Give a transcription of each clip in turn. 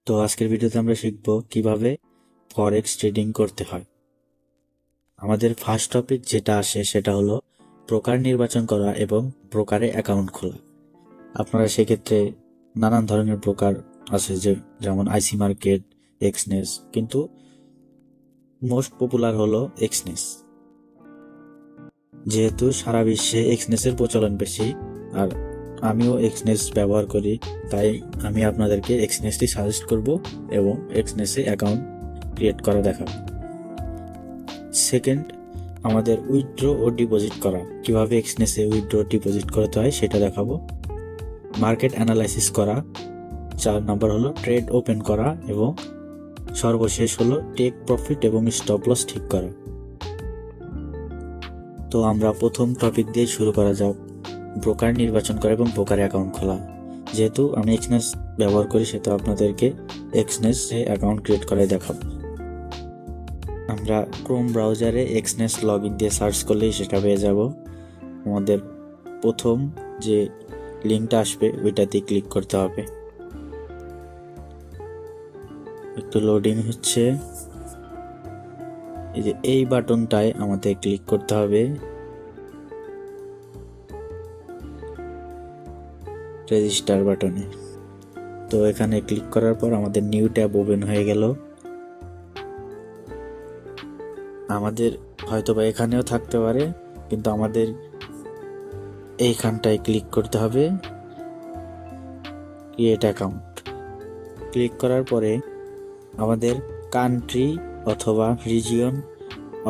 তো আজকের ভিডিওতে আমরা শিখব কিভাবে ফরেক্স ট্রেডিং করতে হয়। আমাদের ফার্স্ট টপিক যেটা আসে সেটা হলো ব্রোকার নির্বাচন করা এবং ব্রোকারে অ্যাকাউন্ট খোলা। আপনারা সেক্ষেত্রে নানান ধরনের ব্রোকার আছে যেমন আইসি মার্কেট, এক্সনেস, কিন্তু মোস্ট পপুলার হলো এক্সনেস। যেহেতু সারা বিশ্বে এক্সনেসের প্রচলন বেশি আর আমিও এক্সনেস ব্যবহার করি, তাই আমি আপনাদেরকে এক্সনেসটি সাজেস্ট করব এবং এক্সনেসে অ্যাকাউন্ট ক্রিয়েট করা দেখাবো। সেকেন্ড, আমাদের উইথড্র ও ডিপোজিট করা, কিভাবে এক্সনেসে উইথড্র ডিপোজিট করতে হয় সেটা দেখাবো। মার্কেট অ্যানালাইসিস করা, 4 নম্বর হলো ট্রেড ওপেন করা, এবং সর্বশেষ হলো টেক প্রফিট এবং স্টপ লস ঠিক করা। তো আমরা প্রথম টপিক দিয়ে শুরু করা যাক, ব্রোকার নির্বাচন করা এবং ব্রোকারে অ্যাকাউন্ট খোলা। যেহেতু আমি এক্সনেস ব্যবহার করি সেহেতু আপনাদেরকে এক্সনেসে অ্যাকাউন্ট ক্রিয়েট করে দেখাবো। আমরা ক্রোম ব্রাউজারে এক্সনেস লগ ইন দিয়ে সার্চ করলেই সেটা পেয়ে যাব। আমাদের প্রথম যে লিঙ্কটা আসবে ওইটাতে ক্লিক করতে হবে। একটু লোডিং হচ্ছে, এই যে এই বাটনটায় আমাদের ক্লিক করতে হবে, রেজিস্টার বাটনে। তো এখানে ক্লিক করার পর আমাদের নিউ ট্যাব ওপেন হয়ে গেল। আমাদের হয়তোবা এখানেও থাকতে পারে, কিন্তু আমাদের এইখানটায় ক্লিক করতে হবে ক্রিয়েট অ্যাকাউন্ট। ক্লিক করার পরে আমাদের কান্ট্রি অথবা রিজিয়ন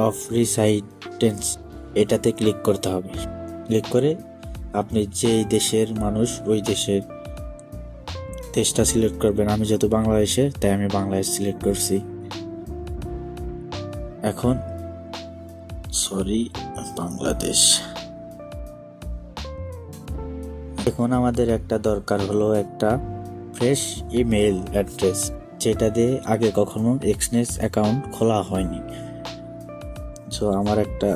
অফ রিসাইডেন্স এটাতে ক্লিক করতে হবে। ক্লিক করে আপনি যেই দেশের মানুষ ওই দেশটা সিলেক্ট করবেন। আমি যেহেতু বাংলাদেশের তাই আমি বাংলাদেশ সিলেক্ট করছি। এখন বাংলাদেশ। এখন আমাদের একটা দরকার হলো একটা ফ্রেশ ইমেল অ্যাড্রেস, যেটা দিয়ে আগে কখনো এক্সনেস অ্যাকাউন্ট খোলা হয়নি। সো আমার একটা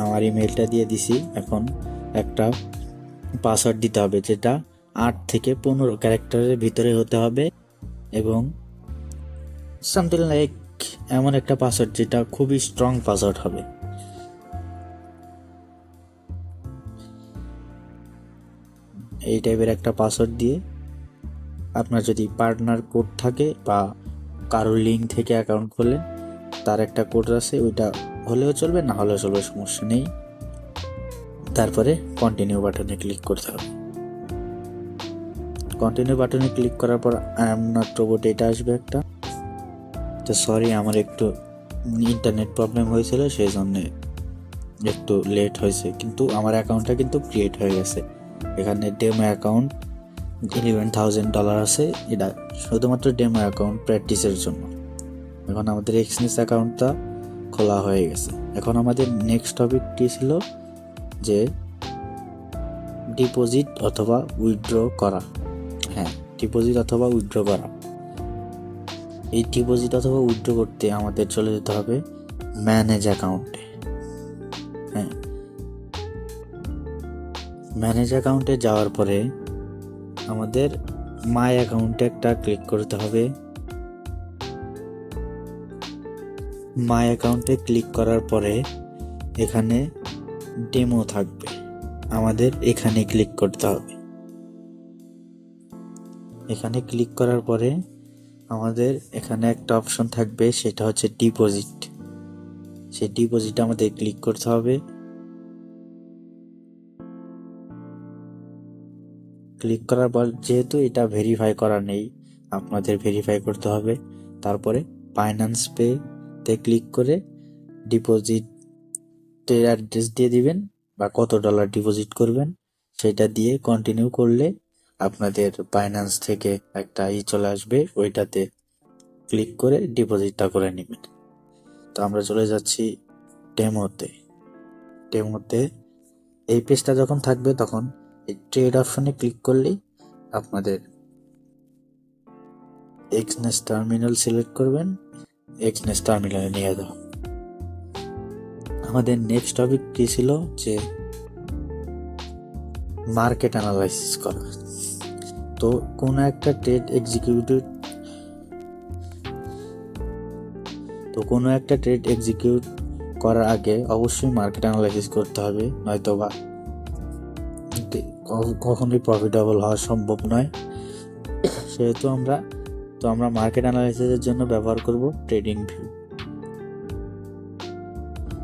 আমার ইমেলটা দিয়ে দিছি। এখন একটা পাসওয়ার্ড দিতে হবে, যেটা 8 থেকে 15 ক্যারেক্টারের ভিতরে হতে হবে, এবং সামথিং লাইক এমন একটা পাসওয়ার্ড যেটা খুবই স্ট্রং পাসওয়ার্ড হবে। এই টাইপের একটা পাসওয়ার্ড দিয়ে আপনার যদি পার্টনার কোড থাকে বা কারোর লিঙ্ক থেকে অ্যাকাউন্ট খোলেন, তার একটা কোড আছে, ওইটা হলেও চলবে, না হলেও চলবে, সমস্যা নেই। তারপরে কন্টিনিউ বাটনে ক্লিক করতে হবে। কন্টিনিউ বাটনে ক্লিক করার পর আই এম নট রোবট এটা আসবে একটা। তো সরি, আমার একটু ইন্টারনেট প্রবলেম হয়েছিল, সেই জন্য একটু লেট হয়েছে, কিন্তু আমার অ্যাকাউন্টটা কিন্তু ক্রিয়েট হয়ে গেছে। এখানে ডেমো অ্যাকাউন্ট $11,000 আছে, এটা শুধুমাত্র ডেমো অ্যাকাউন্ট প্র্যাকটিসের জন্য। এখন আমাদের এক্সনেস অ্যাকাউন্টটা খোলা হয়ে গেছে। এখন আমাদের নেক্সট টপিকটি ছিল যে ডিপোজিট অথবা উইথড্র করা। হ্যাঁ, ডিপোজিট অথবা উইথড্র করা। এই ডিপোজিট অথবা উইথড্র করতে আমাদের চলে যেতে হবে ম্যানেজ অ্যাকাউন্টে। হ্যাঁ, ম্যানেজ অ্যাকাউন্টে যাওয়ার পরে আমাদের মাই অ্যাকাউন্টে একটা ক্লিক করতে হবে। মাই অ্যাকাউন্টে ক্লিক করার পরে এখানে ডেমো থাকবে, আমাদের এখানে ক্লিক করতে হবে। এখানে ক্লিক করার পরে আমাদের এখানে একটা অপশন থাকবে, সেটা হচ্ছে ডিপোজিট। সেই ডিপোজিট আমাদের ক্লিক করতে হবে। ক্লিক করার পর যেহেতু এটা ভেরিফাই করা নেই, আপনাদের ভেরিফাই করতে হবে। তারপরে ফাইন্যান্স পে তে ক্লিক করে ডিপোজিটের অ্যাড্রেস দিয়ে দিবেন বা কত ডলার ডিপোজিট করবেন সেটা দিয়ে কন্টিনিউ করলে আপনাদের ফাইন্যান্স থেকে একটা চলে আসবে, ওইটাতে ক্লিক করে ডিপোজিটটা করে নেবেন। তো আমরা চলে যাচ্ছি ডেমোতে। এই পেজটা যখন থাকবে তখন এই ট্রেড অপশনে ক্লিক করলেই আপনাদের এক্সনেস টার্মিনাল সিলেক্ট করবেন, এক্সনেস টার্মিনালে নিয়ে যাও। আমাদের নেক্সট টপিক কি ছিল, যে মার্কেট অ্যানালাইসিস করা। তো কোনো একটা ট্রেড এক্সিকিউট করার আগে অবশ্যই মার্কেট অ্যানালাইসিস করতে হবে, নয়তো বা কখনোই প্রফিটেবল হওয়া সম্ভব নয়। সেহেতু আমরা মার্কেট অ্যানালাইসিসের জন্য ব্যবহার করব ট্রেডিং ভিউ।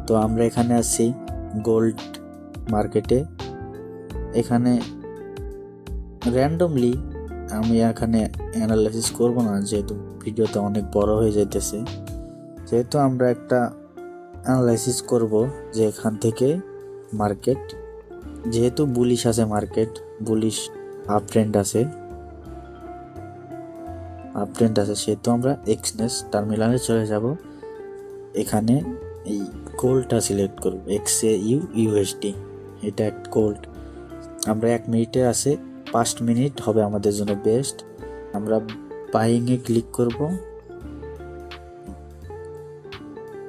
তো আমরা এখানে আছি গোল্ড মার্কেটে। এখানে র্যান্ডমলি আমি এখানে অ্যানালাইসিস করব না, যেহেতু ভিডিওটা অনেক বড় হয়ে যেতেছে। যেহেতু আমরা একটা অ্যানালাইসিস করব যে এখান থেকে মার্কেট, যেহেতু বুলিশ আছে, মার্কেট বুলিশ আপ ট্রেন্ড আছে, সেহেতু আমরা এক্সনেস টার্মিনালে চলে যাব। এখানে এই গোল্ডটা সিলেক্ট করব, XAUUSD, এটা গোল্ড। আমরা 1 মিনিটে আছে, 5 মিনিট হবে আমাদের জন্য বেস্ট। আমরা বাইংয়ে ক্লিক করব।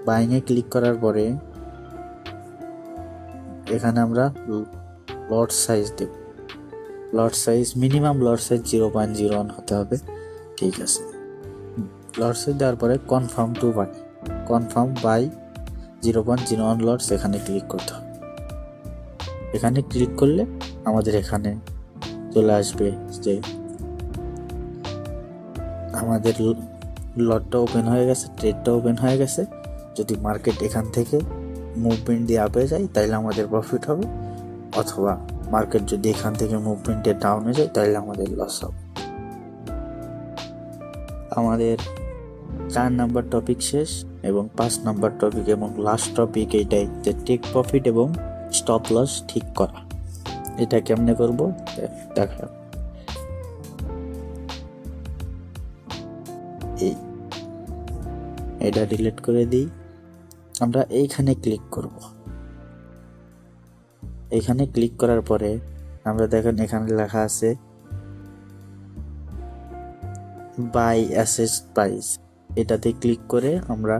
বাইংয়ে ক্লিক করার পরে এখানে আমরা লট সাইজ দেব। লট সাইজ মিনিমাম 0.01 হতে হবে, ঠিক আছে। লট সাইজ দেওয়ার পরে কনফার্ম বাই 0.01 লটস এখানে ক্লিক করতে হবে। এখানে ক্লিক করলে আমাদের এখানে চলে আসবে যে আমাদের লটটা ওপেন হয়ে গেছে, ট্রেডটা ওপেন হয়ে গেছে। যদি মার্কেট এখান থেকে মুভমেন্ট দিয়ে আপে যায় তাহলে আমাদের প্রফিট হবে, অথবা মার্কেট যদি এখান থেকে মুভমেন্টে ডাউনে যায় তাহলে আমাদের লস হবে। আমাদের 4 নাম্বার টপিক শেষ, এবং 5 নাম্বার টপিক এবং লাস্ট টপিক এইটাই, যে টেক প্রফিট এবং স্টপ লস ঠিক করা। এটা কেমনে করব দেখা। এটা ডিলিট করে দিই। আমরা এইখানে ক্লিক করব। এখানে ক্লিক করার পরে আমরা দেখেন এখানে লেখা আছে বাই অ্যাসেট প্রাইস। এটাতে ক্লিক করে আমরা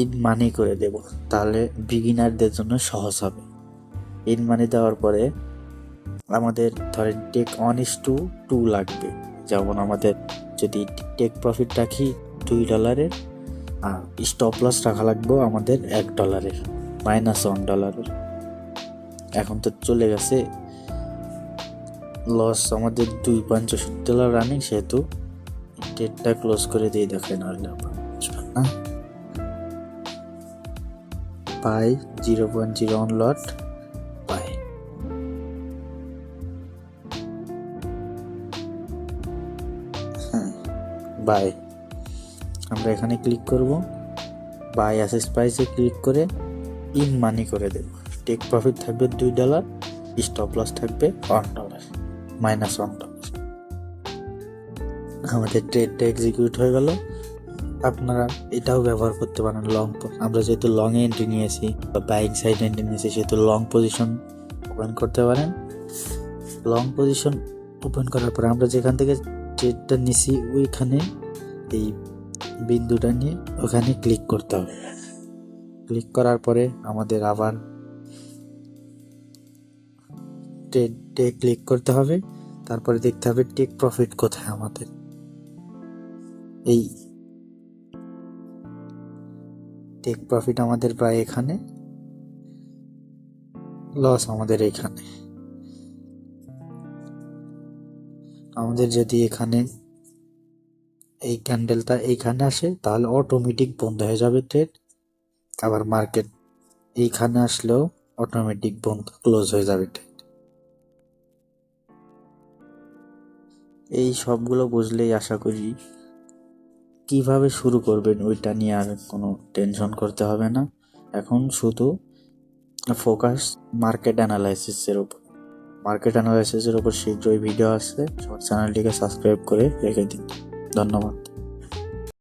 ইন মানি করে দেব, তাহলে বিগিনারদের জন্য সহজ হবে। ইন মানি দেওয়ার পরে আমাদের ধরেন টেক 1:2 লাগবে। যেমন আমাদের যদি টেক প্রফিট রাখি $2, আর স্টপ লস রাখা লাগবে আমাদের $1, -$1। এখন তো চলে গেছে লস আমাদের $2.65 রানিং, সেহেতু ট্রেডটা ক্লোজ করে দিয়ে দেখেন না বাই 0.01 লট বাই। বাই আমরা এখানে ক্লিক করব, বাই অ্যাসেট প্রাইসে ক্লিক করে ইন মানি করে দেব। টেক প্রফিট থাকবে $2, স্টপ লস থাকবে $1, -$1। আমাদের ট্রেডটা এক্সিকিউট হয়ে গেল। আপনারা এটাও ব্যবহার করতে পারেন আমরা যেহেতু লং এন্ট্রি নিয়েছি বা বাইং সাইড এন্ট্রি নিয়েছি, সেহেতু লং পজিশন ওপেন করতে পারেন। লং পজিশন ওপেন করার পরে আমরা যেখান থেকে ট্রেডটা নিছি ওইখানে এই বিন্দুটা নিয়ে ওখানে ক্লিক করতে হবে। ক্লিক করার পরে আমাদের আবার ট্রেডে ক্লিক করতে হবে। তারপরে দেখতে হবে টেক প্রফিট কোথায় আমাদের। এই টেক প্রফিট আমাদের প্রায় এখানে, লস আমাদের এখানে। আমাদের যদি এখানে এই ক্যান্ডেলটা এইখানে আসে তাহলে অটোমেটিক বন্ধ হয়ে যাবে ট্রেড। আবার মার্কেট এইখানে আসলেও অটোমেটিক বন্ধ, ক্লোজ হয়ে যাবে ট্রেড। এই সবগুলো বুঝলেই আশা করি কিভাবে শুরু করবেন ওইটা নিয়ে আর কোনো টেনশন করতে হবে না। এখন শুধু ফোকাস মার্কেট অ্যানালাইসিসের উপর শীঘ্রই ভিডিও আসছে। চ্যানেলটিকে সাবস্ক্রাইব করে রেখে দিন। ধন্যবাদ।